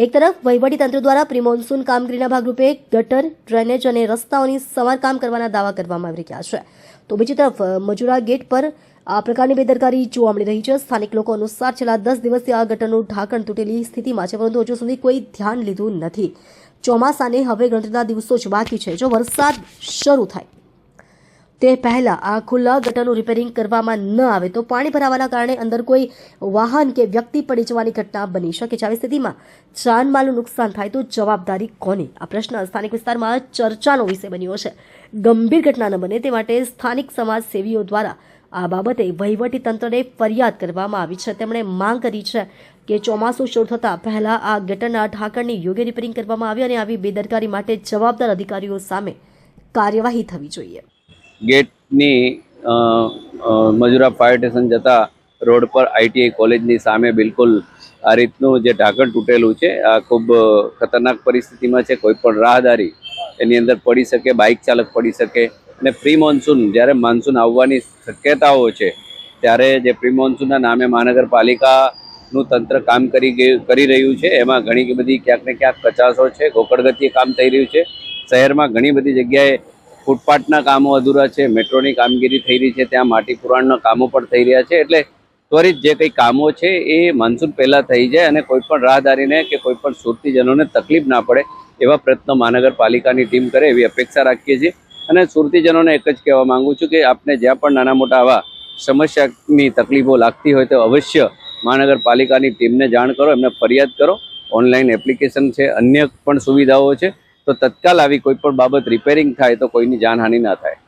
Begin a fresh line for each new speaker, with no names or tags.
એક તરફ વહીવટીતંત્ર દ્વારા પ્રી મોન્સૂન કામગીરીના ભાગરૂપે ગટર, ડ્રેનેજ અને રસ્તાઓની સમારકામ કરવાના દાવા કરવામાં આવી રહ્યા છે, તો બીજી તરફ મજુરા ગેટ પર આ પ્રકારની બેદરકારી જોવા મળી રહી છે। સ્થાનિક લોકો અનુસાર છેલ્લા 10 દિવસથી આ ગટરનું ઢાંકણ તૂટેલી સ્થિતિમાં છે, પરંતુ હજુ સુધી કોઈ ધ્યાન લીધું નથી। ચોમાસાને હવે ગણતરીના દિવસો જ બાકી છે। જો વરસાદ શરૂ થાય તે પહેલા આ ખુલ્લા ગટરનું રિપેરિંગ કરવામાં ન આવે તો પાણી ભરાવાના કારણે અંદર કોઈ વાહન કે વ્યક્તિ પડી જવાની ઘટના બની શકે છે। આવી સ્થિતિમાં જાનમાલનું નુકસાન થાય તો જવાબદારી કોની? આ પ્રશ્ન સ્થાનિક વિસ્તારમાં ચર્ચાનો વિષય બન્યો છે। ગંભીર ઘટના ન બને તે માટે સ્થાનિક સમાજ સેવીઓ દ્વારા આ બાબતે વહીવટી તંત્રને ફરિયાદ કરવામાં આવી છે। તેમણે માંગ કરી છે કે ચોમાસું શરૂ થતાં પહેલા આ ગટરના ઢાંકણની યોગ્ય રિપેરિંગ કરવામાં આવે અને આવી બેદરકારી માટે જવાબદાર અધિકારીઓ સામે કાર્યવાહી થવી જોઈએ।
ગેટની મજુરા ફાયર સ્ટેશન જતા રોડ પર ITI કોલેજની સામે બિલકુલ આ રીતનું જે ઢાંકણ તૂટેલું છે આ ખૂબ ખતરનાક પરિસ્થિતિમાં છે। કોઈ પણ રાહદારી એની અંદર પડી શકે, બાઇક ચાલક પડી શકે અને પ્રી મોન્સૂન જ્યારે મોન્સૂન આવવાની શક્યતાઓ છે ત્યારે જે પ્રી મોન્સૂનના નામે મહાનગરપાલિકાનું તંત્ર કામ કરી રહ્યું છે એમાં ઘણી બધી ક્યાંક ને ક્યાંક કચાશો છે। ગોકળગતિએ કામ થઈ રહ્યું છે। શહેરમાં ઘણી બધી જગ્યાએ ફૂટપાથના કામો અધૂરા છે, મેટ્રોની કામગીરી થઈ રહી છે, ત્યાં માટી પુરાણના કામો પણ થઈ રહ્યા છે। એટલે ત્વરિત જે કંઈ કામો છે એ મોન્સૂન પહેલાં થઈ જાય અને કોઈ પણ રાહદારીને કે કોઈ પણ સુરતીજનોને તકલીફ ના પડે એવા પ્રયત્નો મહાનગરપાલિકાની ટીમ કરે એવી અપેક્ષા રાખીએ છીએ। અને સુરતીજનોને એક જ કહેવા માંગુ છું કે આપને જ્યાં પણ નાના મોટા આવા સમસ્યાની તકલીફો લાગતી હોય તો અવશ્ય મહાનગરપાલિકાની ટીમને જાણ કરો, એમને ફરિયાદ કરો। ઓનલાઈન એપ્લિકેશન છે, અન્ય પણ સુવિધાઓ છે, તો તત્કાલ આવી કોઈ પણ બાબત રિપેરિંગ થાય તો કોઈની જાનહાનિ ના થાય।